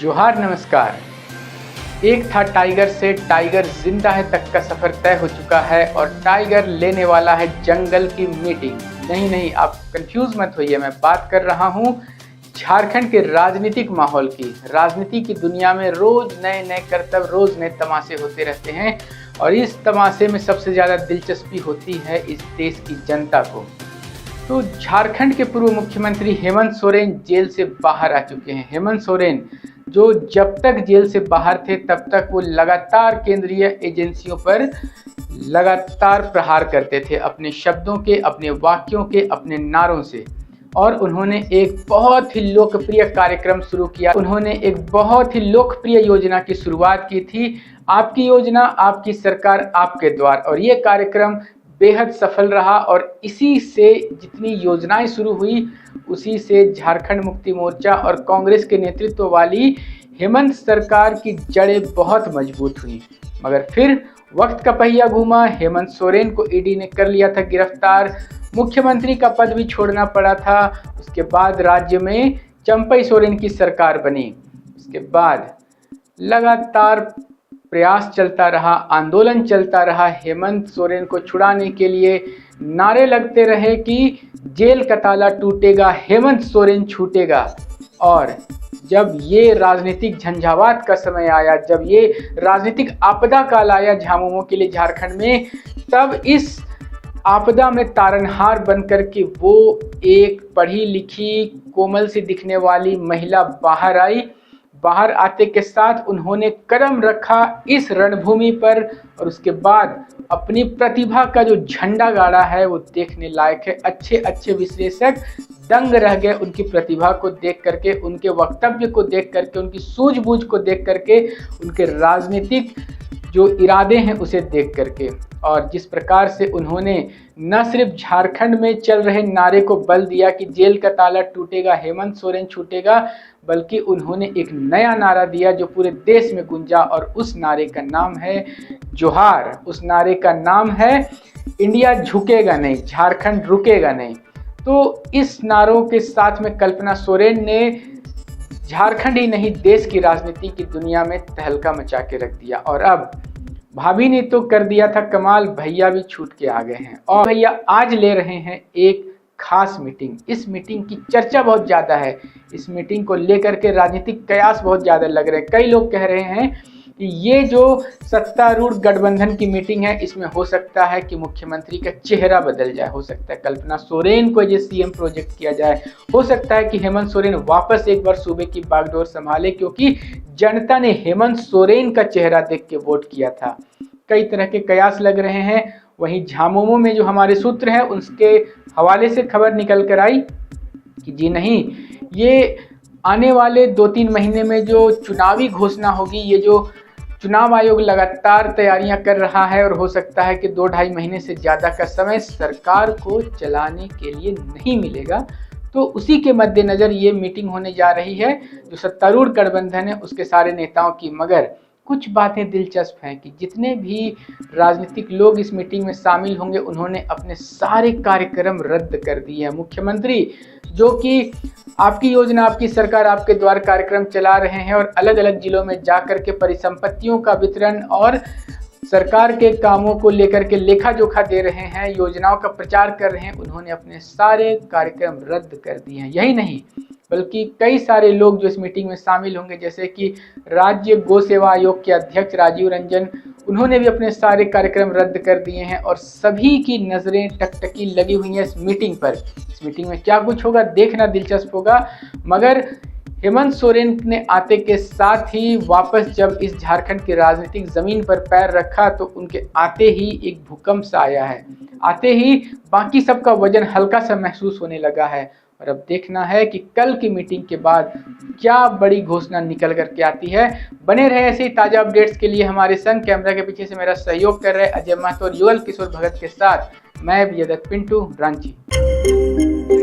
जोहार नमस्कार। एक था टाइगर से टाइगर जिंदा है तक का सफर तय हो चुका है और टाइगर लेने वाला है जंगल की मीटिंग। नहीं, आप कंफ्यूज मत होइए, मैं बात कर रहा हूँ झारखंड के राजनीतिक माहौल की। राजनीति की दुनिया में रोज नए नए करतब, रोज नए तमाशे होते रहते हैं और इस तमाशे में सबसे ज़्यादा दिलचस्पी होती है इस देश की जनता को। तो झारखंड के पूर्व मुख्यमंत्री हेमंत सोरेन जेल से बाहर आ चुके हैं। हेमंत सोरेन जो जब तक जेल से बाहर थे तब तक वो लगातार केंद्रीय एजेंसियों पर लगातार प्रहार करते थे अपने शब्दों के, अपने वाक्यों के, अपने नारों से। और उन्होंने एक बहुत ही लोकप्रिय कार्यक्रम शुरू किया। उन्होंने एक बहुत ही लोकप्रिय योजना की शुरुआत की थी, आपकी योजना आपकी सरकार आपके द्वार। और ये कार्यक्रम बेहद सफल रहा और इसी से जितनी योजनाएं शुरू हुई उसी से झारखंड मुक्ति मोर्चा और कांग्रेस के नेतृत्व वाली हेमंत सरकार की जड़ें बहुत मजबूत हुई। मगर फिर वक्त का पहिया घूमा, हेमंत सोरेन को ईडी ने कर लिया था गिरफ्तार, मुख्यमंत्री का पद भी छोड़ना पड़ा था। उसके बाद राज्य में चंपई सोरेन की सरकार बनी। उसके बाद लगातार प्रयास चलता रहा, आंदोलन चलता रहा हेमंत सोरेन को छुड़ाने के लिए। नारे लगते रहे कि जेल का ताला टूटेगा, हेमंत सोरेन छूटेगा। और जब ये राजनीतिक झंझावात का समय आया, जब ये राजनीतिक आपदा काल आया झामुमो के लिए झारखंड में, तब इस आपदा में तारनहार बनकर के वो एक पढ़ी लिखी कोमल सी दिखने वाली महिला बाहर आई। बाहर आते के साथ उन्होंने कदम रखा इस रणभूमि पर और उसके बाद अपनी प्रतिभा का जो झंडा गाड़ा है वो देखने लायक है। अच्छे विश्लेषक दंग रह गए उनकी प्रतिभा को देख करके, उनके वक्तव्य को देख करके, उनकी सूझबूझ को देख करके, उनके राजनीतिक जो इरादे हैं उसे देख करके। और जिस प्रकार से उन्होंने न सिर्फ झारखंड में चल रहे नारे को बल दिया कि जेल का ताला टूटेगा, हेमंत सोरेन छूटेगा, बल्कि उन्होंने एक नया नारा दिया जो पूरे देश में गूंजा और उस नारे का नाम है जोहार। उस नारे का नाम है इंडिया झुकेगा नहीं, झारखंड रुकेगा नहीं। तो इस नारों के साथ में कल्पना सोरेन ने झारखंड ही नहीं देश की राजनीति की दुनिया में तहलका मचा के रख दिया। और अब भाभी ने तो कर दिया था कमाल, भैया भी छूट के आ गए हैं और भैया आज ले रहे हैं एक खास मीटिंग। इस मीटिंग की चर्चा बहुत ज़्यादा है, इस मीटिंग को लेकर के राजनीतिक कयास बहुत ज़्यादा लग रहे हैं। कई लोग कह रहे हैं कि ये जो सत्तारूढ़ गठबंधन की मीटिंग है इसमें हो सकता है कि मुख्यमंत्री का चेहरा बदल जाए, हो सकता है कल्पना सोरेन को ये सीएम प्रोजेक्ट किया जाए, हो सकता है कि हेमंत सोरेन वापस एक बार सूबे की बागडोर संभाले, क्योंकि जनता ने हेमंत सोरेन का चेहरा देख के वोट किया था। कई तरह के कयास लग रहे हैं। वहीं झामुमो में जो हमारे सूत्र हैं उसके हवाले से खबर निकल कर आई कि जी नहीं, ये आने वाले 2-3 महीने में जो चुनावी घोषणा होगी, ये जो चुनाव आयोग लगातार तैयारियां कर रहा है और हो सकता है कि 2-2.5 महीने से ज़्यादा का समय सरकार को चलाने के लिए नहीं मिलेगा। तो उसी के मद्देनज़र ये मीटिंग होने जा रही है जो सत्तारूढ़ गठबंधन है उसके सारे नेताओं की। मगर कुछ बातें दिलचस्प हैं कि जितने भी राजनीतिक लोग इस मीटिंग में शामिल होंगे उन्होंने अपने सारे कार्यक्रम रद्द कर दिए हैं। मुख्यमंत्री जो कि आपकी योजना आपकी सरकार आपके द्वार कार्यक्रम चला रहे हैं और अलग अलग जिलों में जाकर के परिसंपत्तियों का वितरण और सरकार के कामों को लेकर के लेखा जोखा दे रहे हैं, योजनाओं का प्रचार कर रहे हैं, उन्होंने अपने सारे कार्यक्रम रद्द कर दिए हैं। यही नहीं बल्कि कई सारे लोग जो इस मीटिंग में शामिल होंगे, जैसे कि राज्य गौ सेवा आयोग के अध्यक्ष राजीव रंजन, उन्होंने भी अपने सारे कार्यक्रम रद्द कर दिए हैं और सभी की नज़रें टकटकी लगी हुई हैं इस मीटिंग पर। इस मीटिंग में क्या कुछ होगा देखना दिलचस्प होगा। मगर हेमंत सोरेन ने आते के साथ ही वापस जब इस झारखंड की राजनीतिक ज़मीन पर पैर रखा तो उनके आते ही एक भूकंप सा आया है। आते ही बाकी सबका वजन हल्का सा महसूस होने लगा है और अब देखना है कि कल की मीटिंग के बाद क्या बड़ी घोषणा निकल करके आती है। बने रहे ऐसे ही ताज़ा अपडेट्स के लिए हमारे संग। कैमरा के पीछे से मेरा सहयोग कर रहे अजय महतो और युगल किशोर भगत के साथ मैं विजय दत्त पिंटू, रांची।